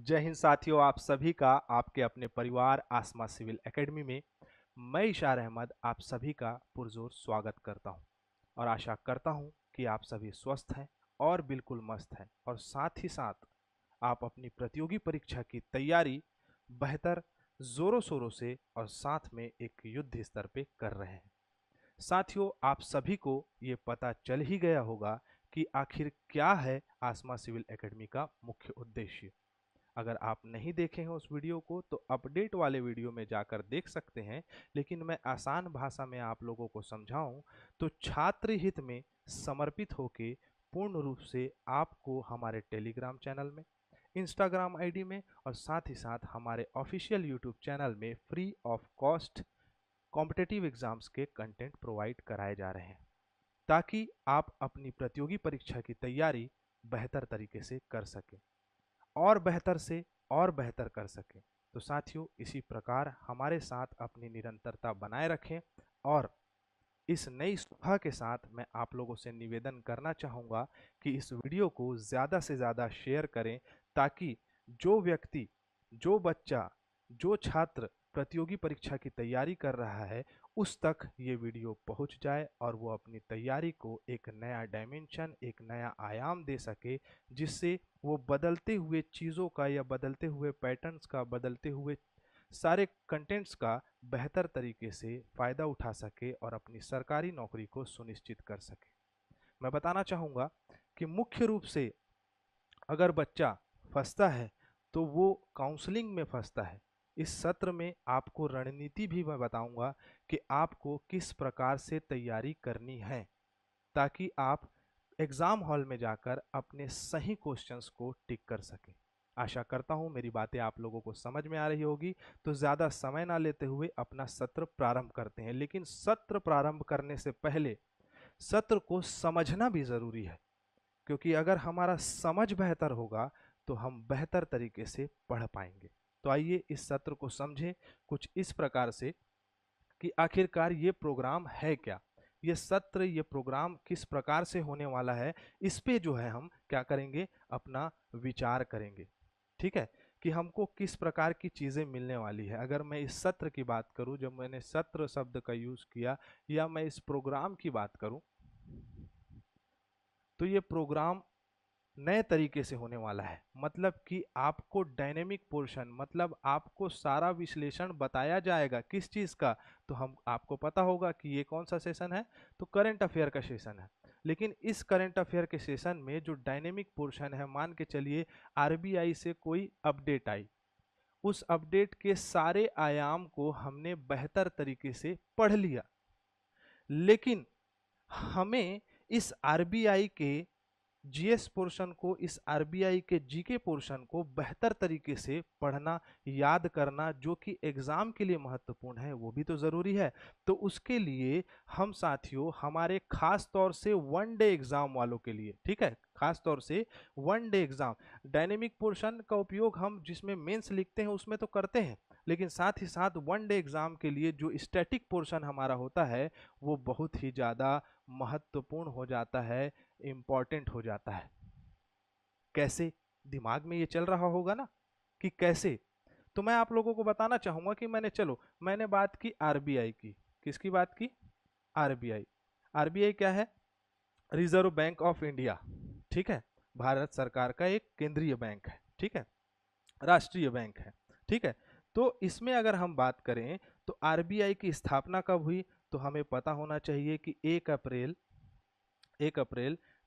जय हिंद साथियों, आप सभी का आपके अपने परिवार आसमा सिविल एकेडमी में मैं इशार अहमद आप सभी का पुरजोर स्वागत करता हूं और आशा करता हूं कि आप सभी स्वस्थ हैं और बिल्कुल मस्त हैं और साथ ही साथ आप अपनी प्रतियोगी परीक्षा की तैयारी बेहतर जोरों शोरों से और साथ में एक युद्ध स्तर पे कर रहे हैं। साथियों, आप सभी को ये पता चल ही गया होगा कि आखिर क्या है आसमा सिविल एकेडमी का मुख्य उद्देश्य। अगर आप नहीं देखे हैं उस वीडियो को तो अपडेट वाले वीडियो में जाकर देख सकते हैं, लेकिन मैं आसान भाषा में आप लोगों को समझाऊं तो छात्र हित में समर्पित होके पूर्ण रूप से आपको हमारे टेलीग्राम चैनल में, इंस्टाग्राम आईडी में और साथ ही साथ हमारे ऑफिशियल यूट्यूब चैनल में free of cost competitive exams के कंटेंट प्रोवाइड कराए जा रहे हैं ताकि आप अपनी प्रतियोगी परीक्षा की तैयारी बेहतर तरीके से कर सकें और बेहतर से और बेहतर कर सकें। तो साथियों, इसी प्रकार हमारे साथ अपनी निरंतरता बनाए रखें और इस नई सुबह के साथ मैं आप लोगों से निवेदन करना चाहूँगा कि इस वीडियो को ज़्यादा से ज़्यादा शेयर करें ताकि जो व्यक्ति, जो बच्चा, जो छात्र प्रतियोगी परीक्षा की तैयारी कर रहा है उस तक ये वीडियो पहुंच जाए और वो अपनी तैयारी को एक नया डायमेंशन, एक नया आयाम दे सके, जिससे वो बदलते हुए चीज़ों का या बदलते हुए पैटर्न्स का, बदलते हुए सारे कंटेंट्स का बेहतर तरीके से फ़ायदा उठा सके और अपनी सरकारी नौकरी को सुनिश्चित कर सके। मैं बताना चाहूँगा कि मुख्य रूप से अगर बच्चा फंसता है तो वो काउंसलिंग में फंसता है। इस सत्र में आपको रणनीति भी मैं बताऊंगा कि आपको किस प्रकार से तैयारी करनी है ताकि आप एग्ज़ाम हॉल में जाकर अपने सही क्वेश्चंस को टिक कर सकें। आशा करता हूं मेरी बातें आप लोगों को समझ में आ रही होगी। तो ज़्यादा समय ना लेते हुए अपना सत्र प्रारंभ करते हैं, लेकिन सत्र प्रारंभ करने से पहले सत्र को समझना भी ज़रूरी है, क्योंकि अगर हमारा समझ बेहतर होगा तो हम बेहतर तरीके से पढ़ पाएंगे। तो आइए इस सत्र को समझें कुछ इस प्रकार से कि आखिरकार ये प्रोग्राम है क्या, ये सत्र, ये प्रोग्राम किस प्रकार से होने वाला है। इस पे जो है हम क्या करेंगे, अपना विचार करेंगे। ठीक है, कि हमको किस प्रकार की चीज़ें मिलने वाली है। अगर मैं इस सत्र की बात करूं, जब मैंने सत्र शब्द का यूज़ किया, या मैं इस प्रोग्राम की बात करूं, तो ये प्रोग्राम नए तरीके से होने वाला है। मतलब कि आपको डायनेमिक पोर्शन, मतलब आपको सारा विश्लेषण बताया जाएगा किस चीज़ का। तो हम आपको पता होगा कि ये कौन सा सेशन है, तो करंट अफेयर का सेशन है। लेकिन इस करंट अफेयर के सेशन में जो डायनेमिक पोर्शन है, मान के चलिए आरबीआई से कोई अपडेट आई, उस अपडेट के सारे आयाम को हमने बेहतर तरीके से पढ़ लिया, लेकिन हमें इस आरबीआई के जीएस पोर्शन को, इस आरबीआई के जीके पोर्शन को बेहतर तरीके से पढ़ना, याद करना, जो कि एग्जाम के लिए महत्वपूर्ण है, वो भी तो जरूरी है। तो उसके लिए हम साथियों, हमारे खास तौर से वन डे एग्जाम वालों के लिए, ठीक है, खास तौर से one day exam, dynamic portion का उपयोग हम जिसमें मेंस लिखते हैं उसमें तो करते हैं, लेकिन साथ ही साथ वन डे एग्जाम के लिए जो स्टैटिक पोर्शन हमारा होता है वो बहुत ही ज़्यादा महत्वपूर्ण हो जाता है, इम्पॉर्टेंट हो जाता है। कैसे, दिमाग में ये चल रहा होगा ना कि कैसे। तो मैं आप लोगों को बताना चाहूंगा कि मैंने बात की आरबीआई की। किसकी बात की? आरबीआई। आरबीआई क्या है? Reserve bank of India. ठीक है, भारत सरकार का एक केंद्रीय बैंक है, ठीक है, राष्ट्रीय बैंक है। ठीक है, तो इसमें अगर हम बात करें तो आरबीआई की स्थापना कब हुई, तो हमें पता होना चाहिए कि 1 अप्रैल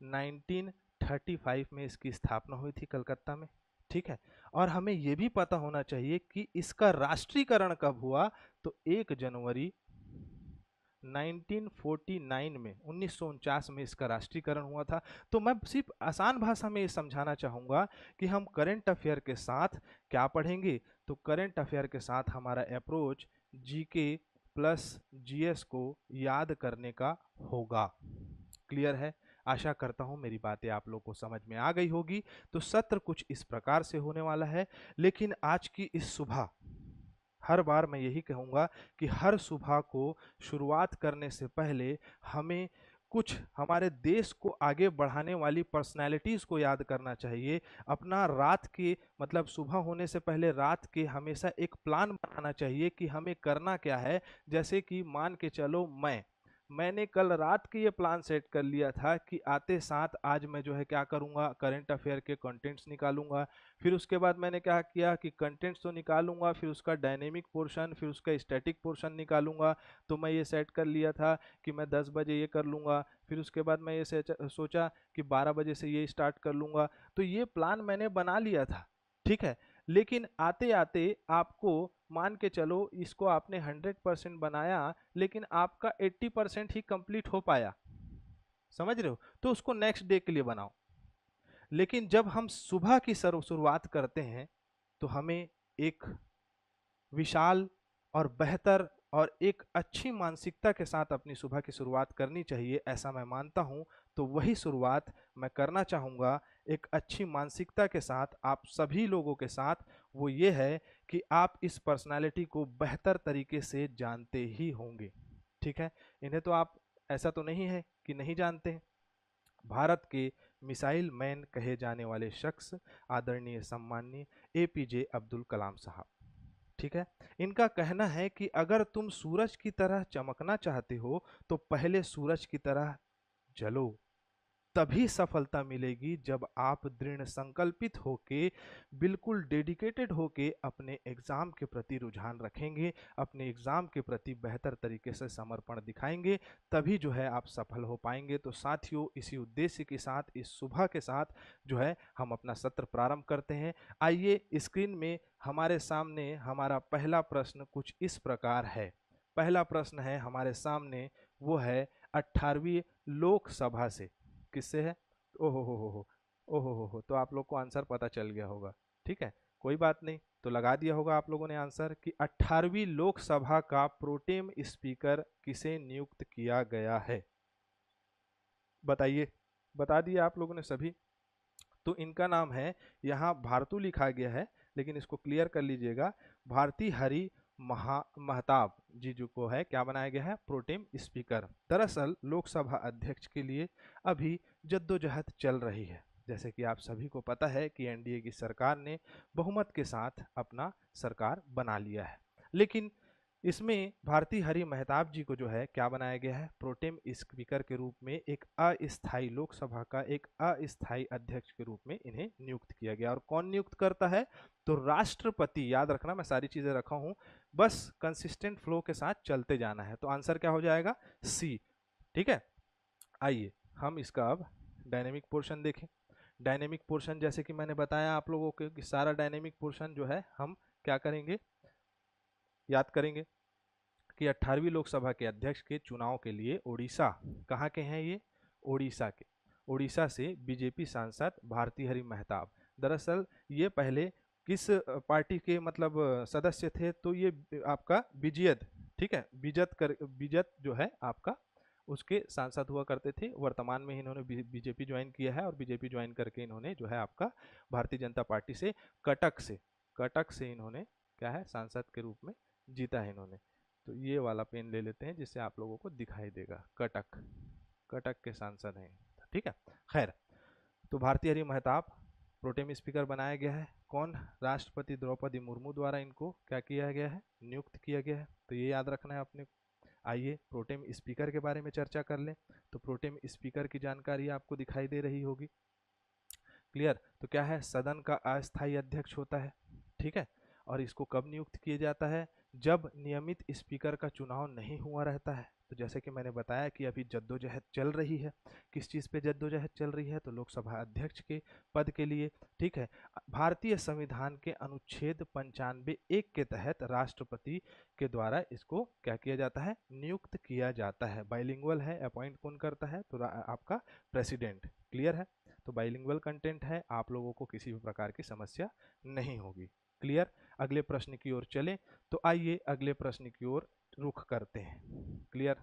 1935 में इसकी स्थापना हुई थी कलकत्ता में। ठीक है, और हमें यह भी पता होना चाहिए कि इसका राष्ट्रीयकरण कब हुआ, तो 1 जनवरी 1949 में, 1949 में इसका राष्ट्रीयकरण हुआ था। तो मैं सिर्फ आसान भाषा में ये समझाना चाहूँगा कि हम करंट अफेयर के साथ क्या पढ़ेंगे, तो करंट अफेयर के साथ हमारा अप्रोच जीके प्लस जीएस को याद करने का होगा। क्लियर है? आशा करता हूँ मेरी बातें आप लोग को समझ में आ गई होगी। तो सत्र कुछ इस प्रकार से होने वाला है, लेकिन आज की इस सुबह, हर बार मैं यही कहूँगा कि हर सुबह को शुरुआत करने से पहले हमें कुछ हमारे देश को आगे बढ़ाने वाली पर्सनैलिटीज़ को याद करना चाहिए। अपना रात के मतलब सुबह होने से पहले रात के हमेशा एक प्लान बनाना चाहिए कि हमें करना क्या है। जैसे कि मान के चलो मैंने कल रात के ये प्लान सेट कर लिया था कि आते साथ आज मैं जो है क्या करूँगा, करंट अफेयर के कंटेंट्स निकालूंगा। फिर उसके बाद मैंने क्या किया कि कंटेंट्स तो निकालूंगा, फिर उसका डायनेमिक पोर्शन, फिर उसका स्टैटिक पोर्शन निकालूंगा। तो मैं ये सेट कर लिया था कि मैं 10 बजे ये कर लूँगा। फिर उसके बाद मैं ये सोचा कि 12 बजे से ये स्टार्ट कर लूँगा। तो ये प्लान मैंने बना लिया था, ठीक है। लेकिन आते आते आपको मान के चलो इसको आपने 100% बनाया, लेकिन आपका 80% ही कंप्लीट हो पाया, समझ रहे हो। तो उसको नेक्स्ट डे के लिए बनाओ। लेकिन जब हम सुबह की शुरुआत करते हैं तो हमें एक विशाल और बेहतर और एक अच्छी मानसिकता के साथ अपनी सुबह की शुरुआत करनी चाहिए, ऐसा मैं मानता हूं। तो वही शुरुआत मैं करना चाहूँगा एक अच्छी मानसिकता के साथ आप सभी लोगों के साथ। वो ये है कि आप इस पर्सनालिटी को बेहतर तरीके से जानते ही होंगे, ठीक है। इन्हें तो आप ऐसा तो नहीं है कि नहीं जानते हैं। भारत के मिसाइल मैन कहे जाने वाले शख्स आदरणीय सम्माननीय एपीजे अब्दुल कलाम साहब, ठीक है। इनका कहना है कि अगर तुम सूरज की तरह चमकना चाहते हो तो पहले सूरज की तरह जलो। तभी सफलता मिलेगी जब आप दृढ़ संकल्पित होके, बिल्कुल डेडिकेटेड होके अपने एग्जाम के प्रति रुझान रखेंगे, अपने एग्जाम के प्रति बेहतर तरीके से समर्पण दिखाएंगे, तभी जो है आप सफल हो पाएंगे। तो साथियों, इसी उद्देश्य के साथ, इस सुबह के साथ जो है हम अपना सत्र प्रारंभ करते हैं। आइए स्क्रीन में हमारे सामने हमारा पहला प्रश्न कुछ इस प्रकार है। पहला प्रश्न है हमारे सामने, वो है 18वीं लोकसभा से। किससे है? ओहो हो, ओहो हो, तो आप लोग को आंसर पता चल गया होगा, ठीक है। कोई बात नहीं, तो लगा दिया होगा आप लोगों ने आंसर कि 18वीं लोकसभा का प्रोटेम स्पीकर किसे नियुक्त किया गया है। बताइए, बता दिए आप लोगों ने सभी। तो इनका नाम है, यहाँ भारतू लिखा गया है लेकिन इसको क्लियर कर लीजिएगा, भारती हरि महताब जी जो को है क्या बनाया गया है, प्रोटेम स्पीकर। दरअसल लोकसभा अध्यक्ष के लिए अभी जद्दोजहद चल रही है। जैसे कि आप सभी को पता है कि एनडीए की सरकार ने बहुमत के साथ अपना सरकार बना लिया है, लेकिन इसमें भारती हरि महताब जी को जो है क्या बनाया गया है, प्रोटेम स्पीकर के रूप में, एक अस्थायी लोकसभा का एक अस्थायी अध्यक्ष के रूप में इन्हें नियुक्त किया गया। और कौन नियुक्त करता है, तो राष्ट्रपति। याद रखना, मैं सारी चीजें रखा हूं, बस कंसिस्टेंट फ्लो के साथ चलते जाना है। तो आंसर क्या हो जाएगा, सी, ठीक है। आइए हम इसका अब डायनेमिक पोर्शन देखें। डायनेमिक पोर्शन जैसे कि मैंने बताया आप लोगों को कि सारा डायनेमिक पोर्शन जो है हम क्या करेंगे, याद करेंगे कि 18वीं लोकसभा के अध्यक्ष के चुनाव के लिए उड़ीसा, कहाँ के हैं ये, उड़ीसा के, उड़ीसा से बीजेपी सांसद भारती हरि महताब। दरअसल ये पहले किस पार्टी के मतलब सदस्य थे, तो ये आपका बीजेद, ठीक है, बीजेद जो है आपका उसके सांसद हुआ करते थे। वर्तमान में इन्होंने बीजेपी ज्वाइन किया है और बीजेपी ज्वाइन करके इन्होंने जो है आपका भारतीय जनता पार्टी से कटक से इन्होंने क्या है सांसद के रूप में जीता है इन्होंने। तो ये वाला पेन ले लेते हैं जिससे आप लोगों को दिखाई देगा, कटक के सांसद हैं, ठीक है। खैर, तो भारती हरि महताब प्रोटेम स्पीकर बनाया गया है। कौन, राष्ट्रपति द्रौपदी मुर्मू द्वारा इनको क्या किया गया है, नियुक्त किया गया है। तो ये याद रखना है अपने। आइए प्रोटेम स्पीकर के बारे में चर्चा कर लें। तो प्रोटेम स्पीकर की जानकारी आपको दिखाई दे रही होगी, क्लियर। तो क्या है, सदन का अस्थायी अध्यक्ष होता है, ठीक है। और इसको कब नियुक्त किया जाता है, जब नियमित स्पीकर का चुनाव नहीं हुआ रहता है। तो जैसे कि मैंने बताया कि अभी जद्दोजहद चल रही है, किस चीज़ पे जद्दोजहद चल रही है, तो लोकसभा अध्यक्ष के पद के लिए, ठीक है। भारतीय संविधान के अनुच्छेद 95(1) के तहत राष्ट्रपति के द्वारा इसको क्या किया जाता है, नियुक्त किया जाता है। बाइलिंगुअल है, अपॉइंट कौन करता है, तो आपका प्रेसिडेंट, क्लियर है। तो बाइलिंगुअल कंटेंट है, आप लोगों को किसी भी प्रकार की समस्या नहीं होगी, क्लियर। अगले प्रश्न की ओर चलें। तो आइए अगले प्रश्न की ओर रुख करते हैं, क्लियर।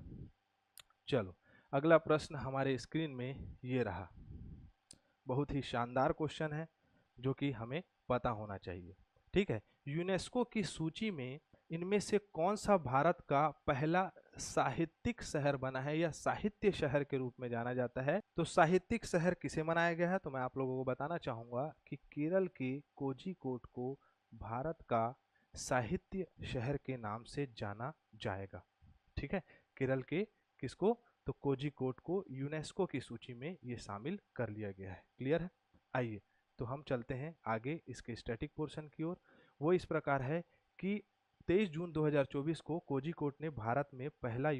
चलो, अगला प्रश्न हमारे स्क्रीन में ये रहा, बहुत ही शानदार क्वेश्चन है जो कि हमें पता होना चाहिए, ठीक है। यूनेस्को की सूची में इनमें से कौन सा भारत का पहला साहित्यिक शहर बना है या साहित्य शहर के रूप में जाना जाता है। तो साहित्यिक शहर किसे मनाया गया है, तो मैं आप लोगों को बताना चाहूंगा कि केरल के कोझिकोड को भारत का साहित्य शहर के नाम से जाना जाएगा। ठीक है, केरल के किसको, तो कोझिकोड को यूनेस्को की सूची में ये शामिल कर लिया गया है। क्लियर है। आइए तो हम चलते हैं आगे इसके स्टैटिक पोर्शन की ओर। वो इस प्रकार है कि 23 जून 2024 को कोझिकोड ने भारत में पहला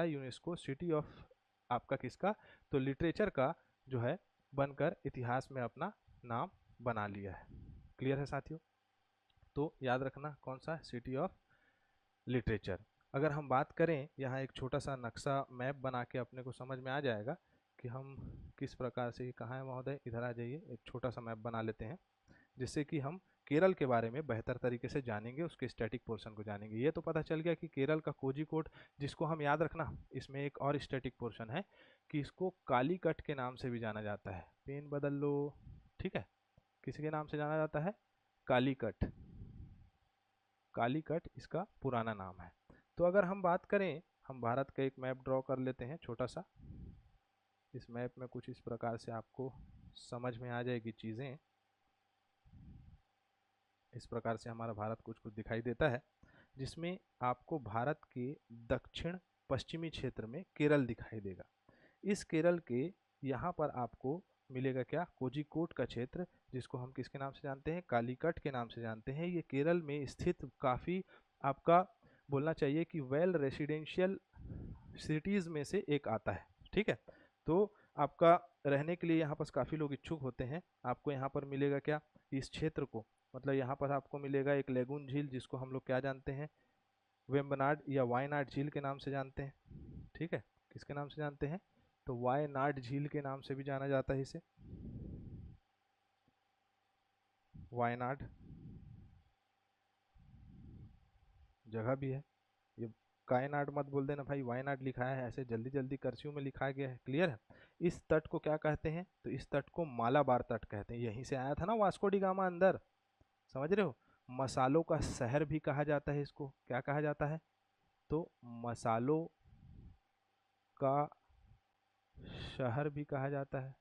यूनेस्को सिटी ऑफ आपका किसका, तो लिटरेचर का जो है बनकर इतिहास में अपना नाम बना लिया है। क्लियर है साथियों। तो याद रखना कौन सा, सिटी ऑफ लिटरेचर। अगर हम बात करें, यहाँ एक छोटा सा नक्शा मैप बना के अपने को समझ में आ जाएगा कि हम किस प्रकार से, कहाँ है महोदय, इधर आ जाइए, एक छोटा सा मैप बना लेते हैं जिससे कि हम केरल के बारे में बेहतर तरीके से जानेंगे, उसके स्टैटिक पोर्शन को जानेंगे। ये तो पता चल गया कि केरल का कोझिकोड, जिसको हम याद रखना, इसमें एक और स्टैटिक पोर्शन है कि इसको कालीकट के नाम से भी जाना जाता है। पेन बदल लो, ठीक है, किसके नाम से जाना जाता है, कालीकट। कालीकट इसका पुराना नाम है। तो अगर हम बात करें, हम भारत का एक मैप ड्रॉ कर लेते हैं छोटा सा। इस मैप में कुछ इस प्रकार से आपको समझ में आ जाएगी चीज़ें। इस प्रकार से हमारा भारत कुछ कुछ दिखाई देता है, जिसमें आपको भारत के दक्षिण पश्चिमी क्षेत्र में केरल दिखाई देगा। इस केरल के यहाँ पर आपको मिलेगा क्या, कोझिकोड का क्षेत्र, जिसको हम किसके नाम से जानते हैं, कालीकट के नाम से जानते हैं। ये केरल में स्थित काफ़ी आपका बोलना चाहिए कि वेल रेसिडेंशियल सिटीज़ में से एक आता है। ठीक है, तो आपका रहने के लिए यहाँ पर काफ़ी लोग इच्छुक होते हैं। आपको यहाँ पर मिलेगा क्या, इस क्षेत्र को, मतलब यहाँ पर आपको मिलेगा एक लेगून झील, जिसको हम लोग क्या जानते हैं, वेम्बनाड या वायनाड झील के नाम से जानते हैं। ठीक है, किसके नाम से जानते हैं, तो वायनाड झील के नाम से भी जाना जाता है इसे, वायनाड जगह भी है। ये कायनाड मत बोल देना भाई, वायनाड लिखा है, ऐसे जल्दी जल्दी कर्सिव में लिखा गया है। क्लियर है। इस तट को क्या कहते हैं, तो इस तट को मालाबार तट कहते हैं। यहीं से आया था ना वास्को डी गामा अंदर, समझ रहे हो। मसालों का शहर भी कहा जाता है इसको, क्या कहा जाता है, तो मसालों का शहर भी कहा जाता है।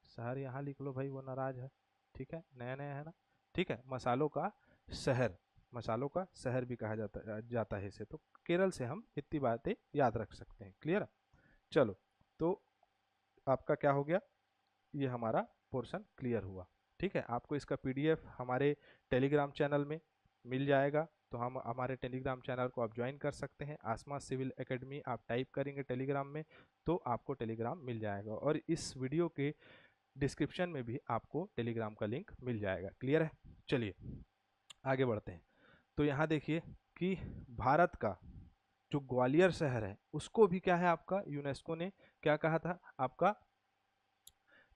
शहर यहाँ लिख लो भाई, वो नाराज है। ठीक है, नया नया है ना। ठीक है, मसालों का शहर, मसालों का शहर भी कहा जाता है इसे। तो केरल से हम इतनी बातें याद रख सकते हैं। क्लियर है। चलो, तो आपका क्या हो गया, ये हमारा पोर्शन क्लियर हुआ। ठीक है, आपको इसका पीडीएफ हमारे टेलीग्राम चैनल में मिल जाएगा। तो हम हमारे टेलीग्राम चैनल को आप ज्वाइन कर सकते हैं। आसमा सिविल एकेडमी आप टाइप करेंगे टेलीग्राम में तो आपको टेलीग्राम मिल जाएगा, और इस वीडियो के डिस्क्रिप्शन में भी आपको टेलीग्राम का लिंक मिल जाएगा। क्लियर है। चलिए आगे बढ़ते हैं। तो यहाँ देखिए कि भारत का जो ग्वालियर शहर है उसको भी क्या है, आपका यूनेस्को ने क्या कहा था आपका,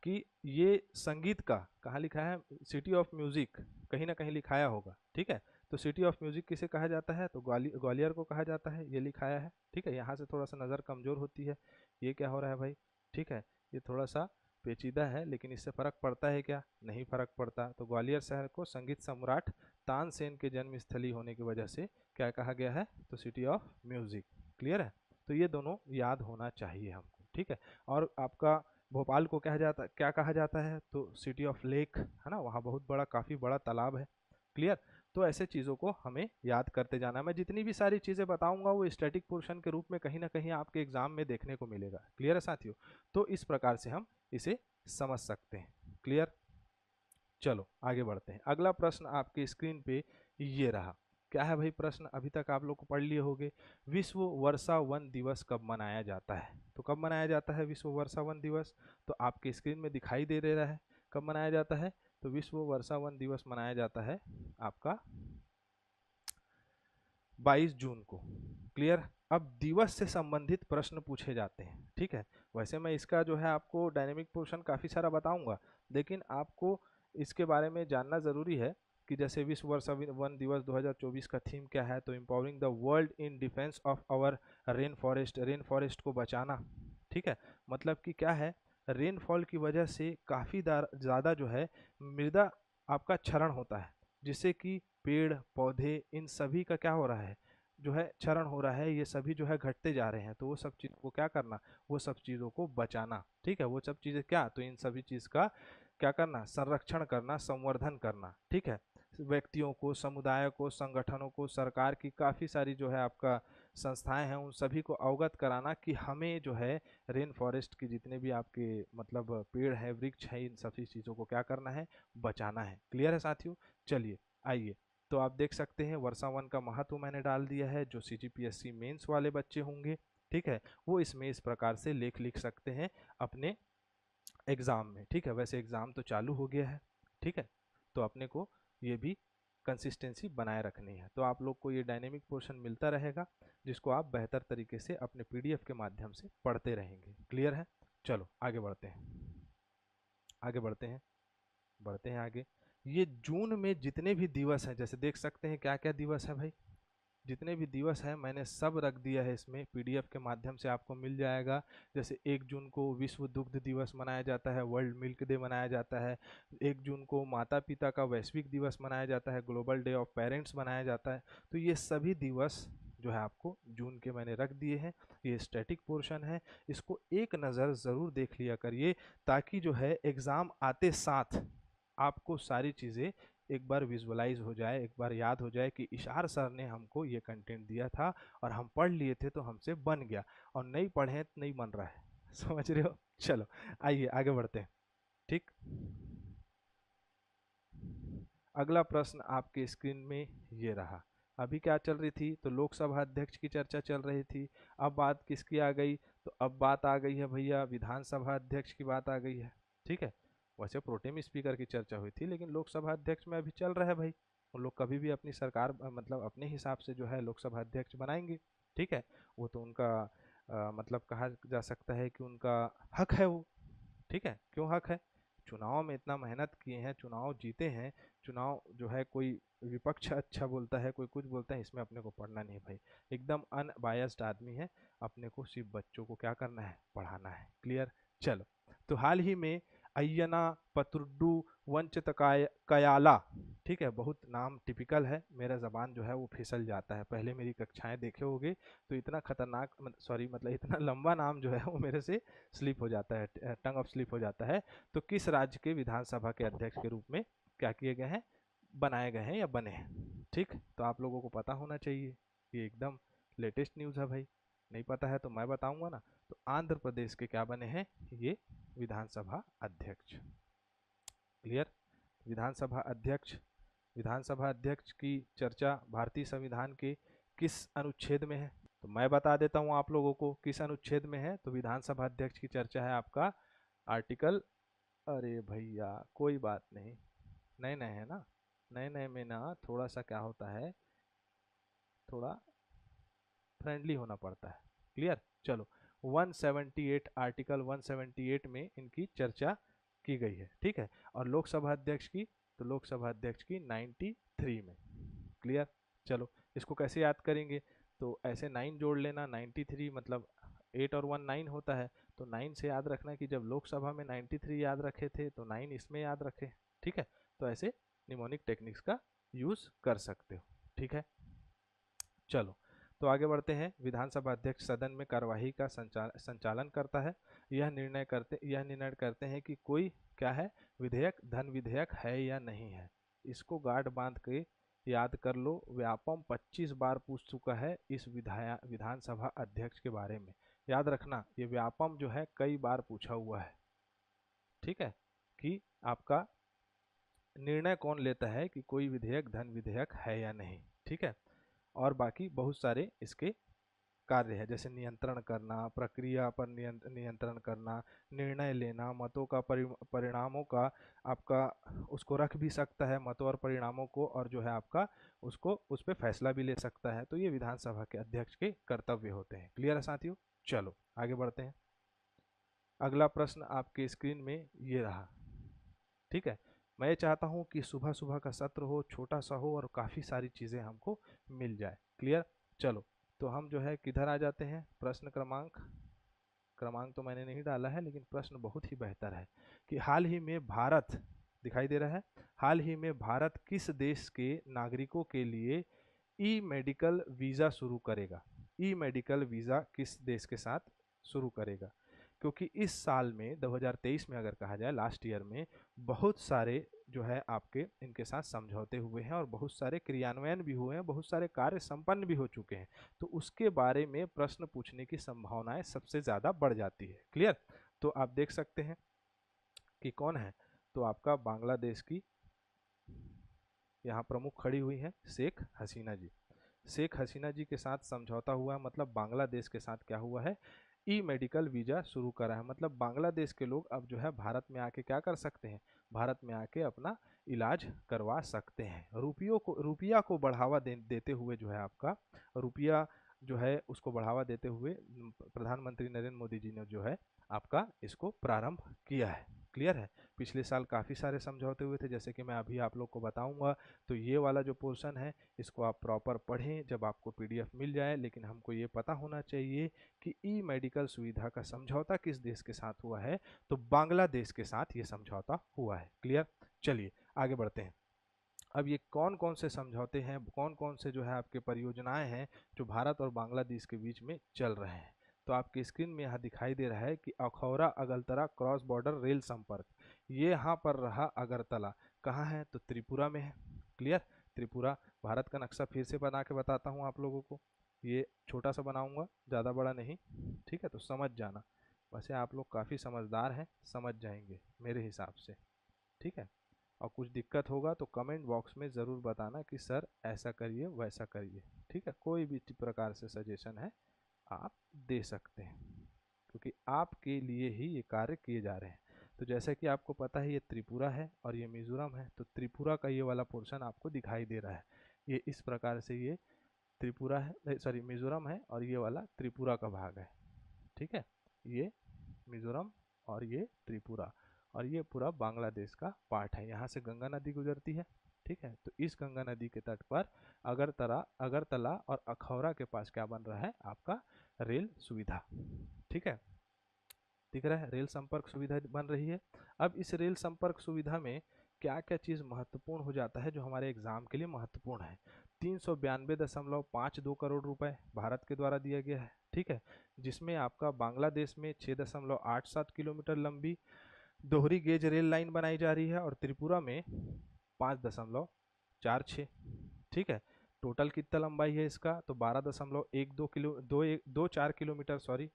कि ये संगीत का, कहाँ लिखा है, सिटी ऑफ म्यूजिक, कहीं ना कहीं लिखाया होगा। ठीक है, तो सिटी ऑफ म्यूजिक किसे कहा जाता है, तो ग्वालियर को कहा जाता है, ये लिखाया है। ठीक है, यहाँ से थोड़ा सा नज़र कमज़ोर होती है। ये क्या हो रहा है भाई, ठीक है, ये थोड़ा सा पेचीदा है, लेकिन इससे फ़र्क पड़ता है क्या, नहीं फ़र्क पड़ता। तो ग्वालियर शहर को संगीत सम्राट तानसेन के जन्म स्थली होने की वजह से क्या कहा गया है, तो सिटी ऑफ म्यूजिक। क्लियर है। तो ये दोनों याद होना चाहिए हमको। ठीक है, और आपका भोपाल को क्या कहा जाता है, तो सिटी ऑफ लेक है ना, वहाँ बहुत बड़ा, काफ़ी बड़ा तालाब है। क्लियर। तो ऐसे चीज़ों को हमें याद करते जाना है। मैं जितनी भी सारी चीज़ें बताऊंगा वो स्टैटिक पोर्शन के रूप में कहीं ना कहीं आपके एग्जाम में देखने को मिलेगा। क्लियर है साथियों। तो इस प्रकार से हम इसे समझ सकते हैं। क्लियर। चलो आगे बढ़ते हैं। अगला प्रश्न आपके स्क्रीन पे ये रहा। क्या है भाई प्रश्न, अभी तक आप लोग को पढ़ लिए होंगे। विश्व वर्षा वन दिवस कब मनाया जाता है, तो कब मनाया जाता है विश्व वर्षा वन दिवस, तो आपके स्क्रीन में दिखाई दे रहा है कब मनाया जाता है। तो विश्व वर्षा वन दिवस मनाया जाता है आपका 22 जून को। क्लियर। अब दिवस से संबंधित प्रश्न पूछे जाते हैं। ठीक है, वैसे मैं इसका जो है आपको डायनेमिक पोर्शन काफ़ी सारा बताऊंगा, लेकिन आपको इसके बारे में जानना ज़रूरी है कि जैसे विश्व वर्षा वन दिवस 2024 का थीम क्या है, तो empowering the world in defence of our rain forest, rain forest को बचाना। ठीक है, मतलब कि क्या है, रेनफॉल की वजह से काफ़ी ज़्यादा जो है मृदा आपका क्षरण होता है, जिससे कि पेड़ पौधे इन सभी का क्या हो रहा है, जो है क्षरण हो रहा है, ये सभी जो है घटते जा रहे हैं, तो वो सब चीज़ को क्या करना, वो सब चीज़ों को बचाना। ठीक है, वो सब चीज़ें क्या, तो इन सभी चीज़ का क्या करना, संरक्षण करना, संवर्धन करना। ठीक है, व्यक्तियों को, समुदाय को, संगठनों को, सरकार की काफ़ी सारी जो है आपका संस्थाएं हैं, उन सभी को अवगत कराना कि हमें जो है रेन फॉरेस्ट की जितने भी आपके मतलब पेड़ है, वृक्ष है, इन सभी चीज़ों को क्या करना है, बचाना है। क्लियर है साथियों? चलिए आइए, तो आप देख सकते हैं वर्षा वन का महत्व मैंने डाल दिया है। जो CGPSC मेंस वाले बच्चे होंगे, ठीक है, वो इसमें इस प्रकार से लेख लिख सकते हैं अपने एग्ज़ाम में। ठीक है, वैसे एग्ज़ाम तो चालू हो गया है। ठीक है, तो अपने को ये भी कंसिस्टेंसी बनाए रखनी है। तो आप लोग को ये डायनेमिक पोर्शन मिलता रहेगा, जिसको आप बेहतर तरीके से अपने PDF के माध्यम से पढ़ते रहेंगे। क्लियर है? चलो आगे बढ़ते हैं, आगे बढ़ते हैं, बढ़ते हैं आगे। ये जून में जितने भी दिवस हैं, जैसे देख सकते हैं क्या क्या दिवस है भाई, जितने भी दिवस हैं मैंने सब रख दिया है इसमें, PDF के माध्यम से आपको मिल जाएगा। जैसे 1 जून को विश्व दुग्ध दिवस मनाया जाता है, वर्ल्ड मिल्क डे मनाया जाता है। 1 जून को माता पिता का वैश्विक दिवस मनाया जाता है, ग्लोबल डे ऑफ पेरेंट्स मनाया जाता है। तो ये सभी दिवस जो है आपको जून के मैंने रख दिए हैं। ये स्टैटिक पोर्शन है, इसको एक नज़र ज़रूर देख लिया करिए, ताकि जो है एग्ज़ाम आते साथ आपको सारी चीज़ें एक बार विजुअलाइज हो जाए, एक बार याद हो जाए कि इशार सर ने हमको ये कंटेंट दिया था और हम पढ़ लिए थे तो हमसे बन गया, और नहीं पढ़े तो नहीं बन रहा है। समझ रहे हो? चलो आइए आगे बढ़ते हैं। ठीक, अगला प्रश्न आपके स्क्रीन में ये रहा। अभी क्या चल रही थी, तो लोकसभा अध्यक्ष की चर्चा चल रही थी। अब बात किसकी आ गई, तो अब बात आ गई है भैया विधानसभा अध्यक्ष की बात आ गई है। ठीक है, वैसे प्रोटेम स्पीकर की चर्चा हुई थी, लेकिन लोकसभा अध्यक्ष में अभी चल रहा है भाई। उन लोग कभी भी अपनी सरकार मतलब अपने हिसाब से जो है लोकसभा अध्यक्ष बनाएंगे। ठीक है, वो तो उनका मतलब कहा जा सकता है कि उनका हक है वो। ठीक है, क्यों हक है, चुनाव में इतना मेहनत किए हैं, चुनाव जीते हैं। चुनाव जो है कोई विपक्ष अच्छा बोलता है, कोई कुछ बोलता है, इसमें अपने को पढ़ना नहीं भाई, एकदम अनबायस्ड आदमी है। अपने को सिर्फ बच्चों को क्या करना है, पढ़ाना है। क्लियर? चलो, तो हाल ही में अय्यना पतुड्डू कयाला, ठीक है, बहुत नाम टिपिकल है, मेरा ज़बान जो है वो फिसल जाता है। पहले मेरी कक्षाएं देखे होगे तो इतना खतरनाक सॉरी मतलब इतना लंबा नाम जो है वो मेरे से स्लिप हो जाता है, टंग ऑफ स्लिप हो जाता है। तो किस राज्य के विधानसभा के अध्यक्ष के रूप में क्या किए गए हैं, बनाए गए हैं या बने हैं? ठीक, तो आप लोगों को पता होना चाहिए, ये एकदम लेटेस्ट न्यूज़ है भाई। नहीं पता है तो मैं बताऊंगा ना। तो आंध्र प्रदेश के क्या बने हैं, ये विधानसभा अध्यक्ष। क्लियर? विधानसभा अध्यक्ष, विधानसभा अध्यक्ष की चर्चा भारतीय संविधान के किस अनुच्छेद में है, तो मैं बता देता हूं आप लोगों को किस अनुच्छेद में है। तो विधानसभा अध्यक्ष की चर्चा है आपका आर्टिकल, अरे भैया कोई बात नहीं, नए नए है ना, नए नए में ना थोड़ा सा क्या होता है, थोड़ा फ्रेंडली होना पड़ता है। क्लियर? चलो, 178 आर्टिकल 178 में इनकी चर्चा की गई है। ठीक है, और लोकसभा अध्यक्ष की, तो लोकसभा अध्यक्ष की 93 में। क्लियर? चलो, इसको कैसे याद करेंगे, तो ऐसे 9 जोड़ लेना, 93 मतलब 8 और 1 9 होता है, तो 9 से याद रखना कि जब लोकसभा में 93 याद रखे थे तो 9 इसमें याद रखे। ठीक है, तो ऐसे निमोनिक टेक्निक्स का यूज कर सकते हो। ठीक है, चलो, तो आगे बढ़ते हैं। विधानसभा अध्यक्ष सदन में कार्यवाही का संचालन करता है। यह निर्णय करते हैं कि कोई क्या है, विधेयक धन विधेयक है या नहीं है। इसको गांठ बांध के याद कर लो, व्यापम 25 बार पूछ चुका है इस विधानसभा अध्यक्ष के बारे में। याद रखना, ये व्यापम जो है कई बार पूछा हुआ है। ठीक है, कि आपका निर्णय कौन लेता है कि कोई विधेयक धन विधेयक है या नहीं। ठीक है, और बाकी बहुत सारे इसके कार्य है, जैसे नियंत्रण करना, प्रक्रिया पर नियंत्रण करना, निर्णय लेना, मतों का परिणामों का आपका उसको रख भी सकता है, मतों और परिणामों को, और जो है आपका उसको उस पर फैसला भी ले सकता है। तो ये विधानसभा के अध्यक्ष के कर्तव्य होते हैं। क्लियर है साथियों? चलो आगे बढ़ते हैं। अगला प्रश्न आपके स्क्रीन में ये रहा। ठीक है, मैं ये चाहता हूँ कि सुबह सुबह का सत्र हो, छोटा सा हो, और काफ़ी सारी चीज़ें हमको मिल जाए। क्लियर? चलो, तो हम जो है किधर आ जाते हैं, प्रश्न क्रमांक, क्रमांक तो मैंने नहीं डाला है, लेकिन प्रश्न बहुत ही बेहतर है कि हाल ही में भारत, दिखाई दे रहा है, हाल ही में भारत किस देश के नागरिकों के लिए ई मेडिकल वीज़ा शुरू करेगा। ई मेडिकल वीज़ा किस देश के साथ शुरू करेगा? क्योंकि इस साल में 2023 में अगर कहा जाए लास्ट ईयर में बहुत सारे जो है आपके इनके साथ समझौते हुए हैं और बहुत सारे क्रियान्वयन भी हुए हैं, बहुत सारे कार्य संपन्न भी हो चुके हैं। तो उसके बारे में प्रश्न पूछने की संभावनाएं सबसे ज़्यादा बढ़ जाती है। क्लियर? तो आप देख सकते हैं कि कौन है, तो आपका बांग्लादेश की यहाँ प्रमुख खड़ी हुई है शेख हसीना जी। शेख हसीना जी के साथ समझौता हुआ है, मतलब बांग्लादेश के साथ क्या हुआ है, ई मेडिकल वीज़ा शुरू करा है। मतलब बांग्लादेश के लोग अब जो है भारत में आके क्या कर सकते हैं, भारत में आके अपना इलाज करवा सकते हैं। रुपया को बढ़ावा देते हुए जो है आपका रुपया जो है उसको बढ़ावा देते हुए प्रधानमंत्री नरेंद्र मोदी जी ने जो है आपका इसको प्रारंभ किया है। क्लियर है? पिछले साल काफ़ी सारे समझौते हुए थे, जैसे कि मैं अभी आप लोग को बताऊंगा। तो ये वाला जो पोर्शन है इसको आप प्रॉपर पढ़ें जब आपको पीडीएफ मिल जाए। लेकिन हमको ये पता होना चाहिए कि ई मेडिकल सुविधा का समझौता किस देश के साथ हुआ है, तो बांग्लादेश के साथ ये समझौता हुआ है। क्लियर? चलिए आगे बढ़ते हैं। अब ये कौन कौन से समझौते हैं, कौन कौन से जो है आपके परियोजनाएं हैं जो भारत और बांग्लादेश के बीच में चल रहे हैं। तो आपकी स्क्रीन में यहाँ दिखाई दे रहा है कि अखौरा अगलतरा क्रॉस बॉर्डर रेल संपर्क, ये यहाँ पर रहा अगरतला, कहाँ है, तो त्रिपुरा में है। क्लियर? त्रिपुरा। भारत का नक्शा फिर से बना के बताता हूँ आप लोगों को, ये छोटा सा बनाऊंगा, ज़्यादा बड़ा नहीं। ठीक है? तो समझ जाना। वैसे आप लोग काफ़ी समझदार हैं, समझ जाएंगे मेरे हिसाब से। ठीक है? और कुछ दिक्कत होगा तो कमेंट बॉक्स में ज़रूर बताना कि सर ऐसा करिए वैसा करिए। ठीक है? कोई भी प्रकार से सजेशन है आप दे सकते हैं, क्योंकि आपके लिए ही ये कार्य किए जा रहे हैं। तो जैसा कि आपको पता है ये त्रिपुरा है और ये मिजोरम है, तो त्रिपुरा का ये वाला पोर्शन आपको दिखाई दे रहा है। ये इस प्रकार से ये त्रिपुरा है, सॉरी मिजोरम है, और ये वाला त्रिपुरा का भाग है। ठीक है? ये मिजोरम और ये त्रिपुरा, और ये पूरा बांग्लादेश का पार्ट है। यहाँ से गंगा नदी गुजरती है। ठीक है? तो इस गंगा नदी के तट पर अगरतला और अखौरा के पास क्या बन रहा है, आपका रेल सुविधा। ठीक है? दिख रहा है, रेल संपर्क सुविधा बन रही है। अब इस रेल संपर्क सुविधा में क्या क्या चीज़ महत्वपूर्ण हो जाता है जो हमारे एग्जाम के लिए महत्वपूर्ण है। 392.52 करोड़ रुपए भारत के द्वारा दिया गया है। ठीक है? जिसमें आपका बांग्लादेश में 6.87 किलोमीटर लंबी दोहरी गेज रेल लाइन बनाई जा रही है और त्रिपुरा में 5.46। ठीक है? टोटल कितना लंबाई है इसका, तो 12.12 किलोमीटर, सॉरी।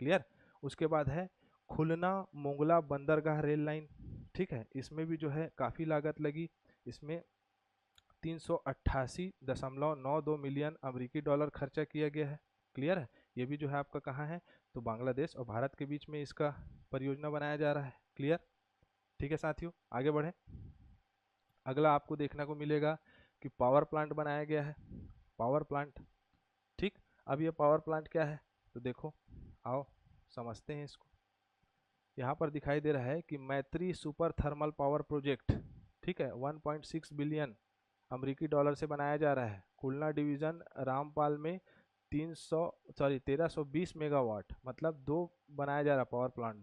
क्लियर? उसके बाद है खुलना मोंगला बंदरगाह रेल लाइन। ठीक है? इसमें भी जो है काफ़ी लागत लगी। इसमें 388.92 मिलियन अमेरिकी डॉलर खर्चा किया गया है। क्लियर है? ये भी जो है आपका कहाँ है, तो बांग्लादेश और भारत के बीच में इसका परियोजना बनाया जा रहा है। क्लियर? ठीक है साथियों, आगे बढ़ें। अगला आपको देखने को मिलेगा कि पावर प्लांट बनाया गया है। Power plant. ठीक? अब ये पावर प्लांट क्या है, तो देखो, आओ समझते हैं इसको। यहाँ पर दिखाई दे रहा है कि मैत्री सुपर थर्मल पावर प्रोजेक्ट, ठीक है, 1.6 बिलियन अमेरिकी डॉलर से बनाया जा रहा है। खुलना डिवीजन रामपाल में 1320 मेगावाट, मतलब दो बनाया जा रहा पावर प्लांट,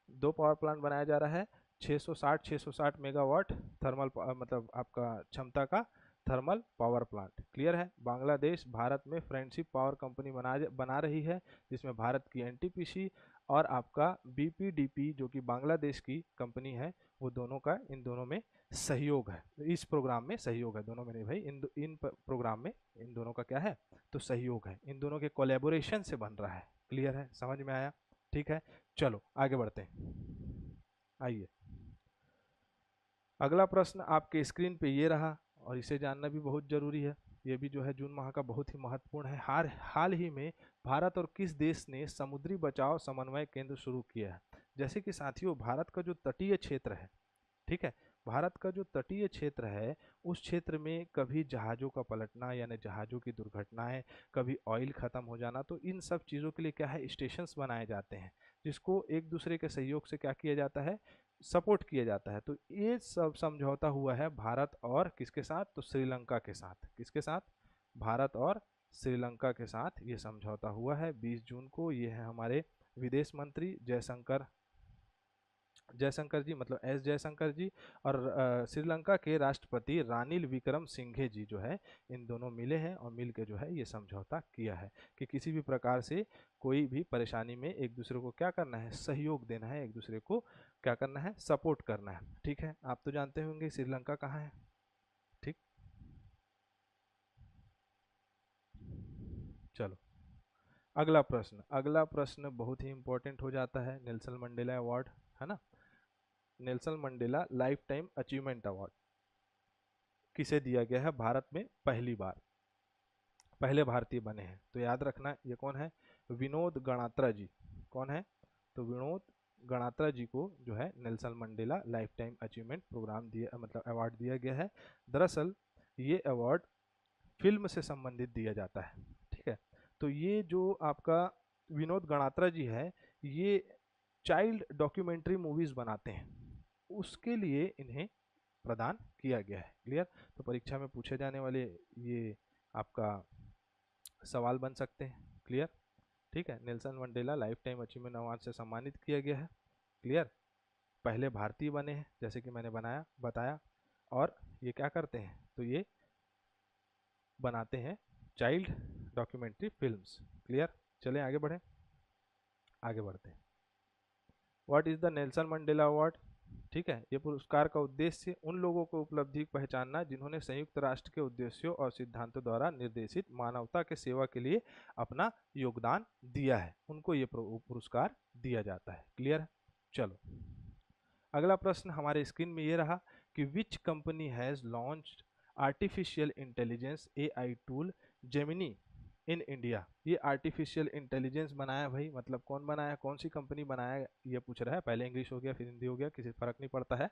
दो पावर प्लांट बनाया जा रहा है। 660 मेगावाट थर्मल मतलब आपका क्षमता का थर्मल पावर प्लांट। क्लियर है? बांग्लादेश भारत में फ्रेंडशिप पावर कंपनी बना रही है, जिसमें भारत की एनटीपीसी और आपका बीपीडीपी जो कि बांग्लादेश की कंपनी है, वो दोनों का इन दोनों में सहयोग है। इस प्रोग्राम में सहयोग है, दोनों में नहीं भाई, इन प्रोग्राम में इन दोनों का क्या है, तो सहयोग है। इन दोनों के कोलैबोरेशन से बन रहा है। क्लियर है? समझ में आया? ठीक है, चलो आगे बढ़ते हैं। आइए, अगला प्रश्न आपके स्क्रीन पे ये रहा, और इसे जानना भी बहुत जरूरी है। ये भी जो है जून माह का बहुत ही महत्वपूर्ण है। हाल ही में भारत और किस देश ने समुद्री बचाव समन्वय केंद्र शुरू किया है? जैसे कि साथियों, भारत का जो तटीय क्षेत्र है, ठीक है, भारत का जो तटीय क्षेत्र है, उस क्षेत्र में कभी जहाज़ों का पलटना यानी जहाज़ों की दुर्घटनाएं, कभी ऑयल ख़त्म हो जाना, तो इन सब चीज़ों के लिए क्या है, स्टेशंस बनाए जाते हैं, जिसको एक दूसरे के सहयोग से क्या किया जाता है, सपोर्ट किया जाता है। तो ये सब समझौता हुआ है भारत और किसके साथ, तो श्रीलंका के साथ। किसके साथ? भारत और श्रीलंका के साथ ये समझौता हुआ है 20 जून को। ये है हमारे विदेश मंत्री जयशंकर जयशंकर जी मतलब एस जयशंकर जी, और श्रीलंका के राष्ट्रपति रानिल विक्रम सिंघे जी जो है, इन दोनों मिले हैं और मिल के जो है ये समझौता किया है कि किसी भी प्रकार से कोई भी परेशानी में एक दूसरे को क्या करना है, सहयोग देना है, एक दूसरे को क्या करना है, सपोर्ट करना है। ठीक है, आप तो जानते होंगे श्रीलंका कहाँ है। ठीक, चलो अगला प्रश्न बहुत ही इंपॉर्टेंट हो जाता है, नेल्सन मंडेला अवार्ड, है ना। Nelson Mandela life time achievement award किसे दिया गया है भारत में पहली बार, पहले भारतीय बने हैं, तो याद रखना ये कौन है, विनोद गणात्रा जी। कौन है, तो विनोद गणात्रा जी को जो है Nelson Mandela life time achievement programme दिया मतलब अवार्ड दिया गया है। दरअसल ये अवार्ड फिल्म से संबंधित दिया जाता है। ठीक है, तो ये जो आपका विनोद गणात्रा जी है, ये चाइल्ड डॉक्यूमेंट्री मूवीज बनाते हैं, उसके लिए इन्हें प्रदान किया गया है। क्लियर, तो परीक्षा में पूछे जाने वाले ये आपका सवाल बन सकते हैं। क्लियर, ठीक है, Nelson Mandela life time achievement award से सम्मानित किया गया है। क्लियर, पहले भारतीय बने हैं जैसे कि मैंने बताया, और ये क्या करते हैं, तो ये बनाते हैं चाइल्ड डॉक्यूमेंट्री फिल्म्स। क्लियर, चलें आगे बढ़ें, आगे बढ़ते हैं। What is the Nelson Mandela award. ठीक है, ये पुरस्कार का उद्देश्य उन लोगों को उपलब्धि पहचानना जिन्होंने संयुक्त राष्ट्र के उद्देश्यों और सिद्धांतों द्वारा निर्देशित मानवता के सेवा के लिए अपना योगदान दिया है, उनको ये पुरस्कार दिया जाता है। क्लियर है, चलो अगला प्रश्न हमारे स्क्रीन में ये रहा कि which company has launched artificial intelligence AI tool Gemini in India. ये आर्टिफिशियल इंटेलिजेंस बनाया भाई, मतलब कौन बनाया, कौन सी कंपनी बनाया, ये पूछ रहा है। पहले इंग्लिश हो गया फिर हिंदी हो गया, किसी फर्क नहीं पड़ता है।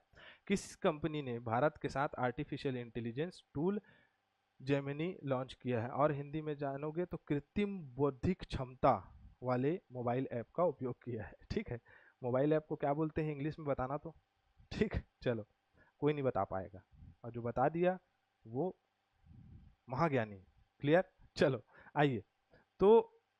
किस कंपनी ने भारत के साथ artificial intelligence tool Gemini launch किया है, और हिंदी में जानोगे तो कृत्रिम बौद्धिक क्षमता वाले मोबाइल ऐप का उपयोग किया है। ठीक है, मोबाइल ऐप को क्या बोलते हैं इंग्लिश में बताना तो। ठीक, चलो कोई नहीं बता पाएगा, और जो बता दिया वो महाज्ञानी। क्लियर, चलो आइए, तो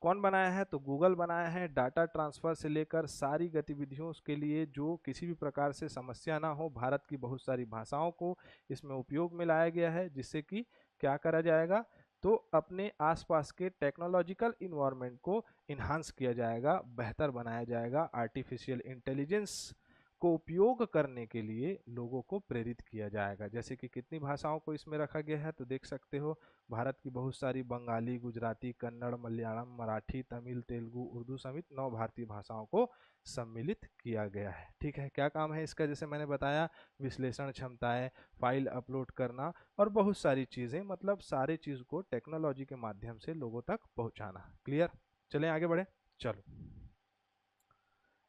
कौन बनाया है, तो गूगल बनाया है। डाटा ट्रांसफर से लेकर सारी गतिविधियों के लिए जो किसी भी प्रकार से समस्या ना हो, भारत की बहुत सारी भाषाओं को इसमें उपयोग में लाया गया है, जिससे कि क्या करा जाएगा, तो अपने आसपास के टेक्नोलॉजिकल इन्वायरमेंट को इन्हांस किया जाएगा, बेहतर बनाया जाएगा। आर्टिफिशियल इंटेलिजेंस को उपयोग करने के लिए लोगों को प्रेरित किया जाएगा। जैसे कि कितनी भाषाओं को इसमें रखा गया है, तो देख सकते हो भारत की बहुत सारी बंगाली, गुजराती, कन्नड़, मलयालम, मराठी, तमिल, तेलुगु, उर्दू समेत 9 भारतीय भाषाओं को सम्मिलित किया गया है। ठीक है, क्या काम है इसका, जैसे मैंने बताया, विश्लेषण क्षमताएं, फाइल अपलोड करना और बहुत सारी चीज़ें, मतलब सारे चीज़ को टेक्नोलॉजी के माध्यम से लोगों तक पहुंचाना। क्लियर, चलें आगे बढ़े, चलो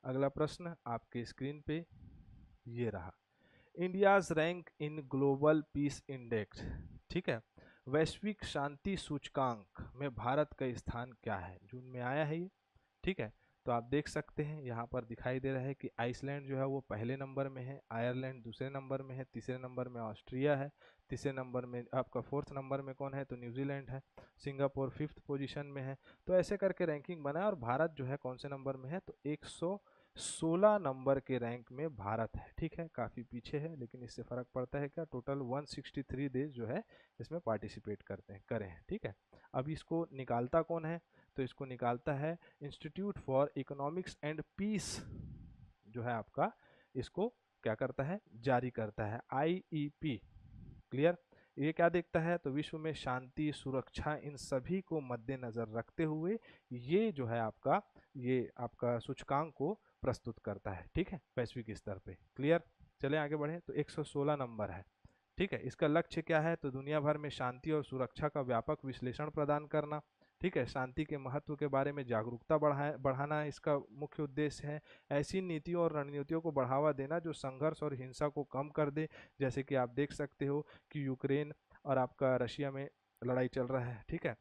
अगला प्रश्न आपके स्क्रीन पे ये रहा, India's rank in global peace index. ठीक है, वैश्विक शांति सूचकांक में भारत का स्थान क्या है, जून में आया है ये। ठीक है, तो आप देख सकते हैं यहाँ पर दिखाई दे रहा है कि आइसलैंड जो है वो पहले नंबर में है, आयरलैंड दूसरे नंबर में है, तीसरे नंबर में ऑस्ट्रिया है, तीसरे नंबर में आपका फोर्थ नंबर में कौन है, तो न्यूजीलैंड है, सिंगापुर फिफ्थ पोजीशन में है। तो ऐसे करके रैंकिंग बना है, और भारत जो है कौन से नंबर में है, तो 116 नंबर के रैंक में भारत है। ठीक है, काफ़ी पीछे है, लेकिन इससे फ़र्क पड़ता है क्या, टोटल 163 देश जो है इसमें पार्टिसिपेट करे हैं। ठीक है, अब इसको निकालता कौन है, तो इसको निकालता है institute for economics and peace जो है आपका, इसको क्या करता है, जारी करता है, IEP। क्लियर, ये क्या देखता है, तो विश्व में शांति, सुरक्षा, इन सभी को मद्देनजर रखते हुए ये जो है आपका, ये आपका सूचकांक को प्रस्तुत करता है। ठीक है, वैश्विक स्तर पे। क्लियर, चले आगे बढ़े, तो 116 नंबर है। ठीक है, इसका लक्ष्य क्या है, तो दुनिया भर में शांति और सुरक्षा का व्यापक विश्लेषण प्रदान करना। ठीक है, शांति के महत्व के बारे में जागरूकता बढ़ाना इसका मुख्य उद्देश्य है। ऐसी नीतियों और रणनीतियों को बढ़ावा देना जो संघर्ष और हिंसा को कम कर दे, जैसे कि आप देख सकते हो कि यूक्रेन और आपका रशिया में लड़ाई चल रहा है। ठीक है,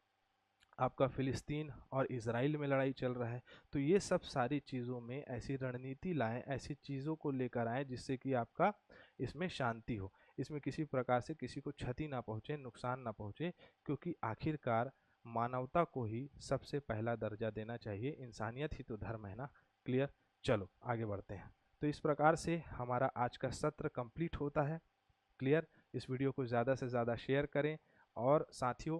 आपका फिलिस्तीन और इजराइल में लड़ाई चल रहा है। तो ये सब सारी चीज़ों में ऐसी रणनीति लाएं, ऐसी चीज़ों को लेकर आएँ जिससे कि आपका इसमें शांति हो, इसमें किसी प्रकार से किसी को क्षति ना पहुँचे, नुकसान ना पहुँचे, क्योंकि आखिरकार मानवता को ही सबसे पहला दर्जा देना चाहिए, इंसानियत ही तो धर्म है ना। क्लियर, चलो आगे बढ़ते हैं। तो इस प्रकार से हमारा आज का सत्र कंप्लीट होता है। क्लियर? इस वीडियो को ज़्यादा से ज़्यादा शेयर करें और साथियों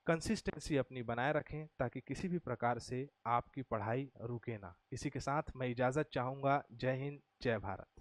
कंसिस्टेंसी अपनी बनाए रखें ताकि किसी भी प्रकार से आपकी पढ़ाई रुके ना। इसी के साथ मैं इजाज़त चाहूँगा। जय हिंद, जय भारत।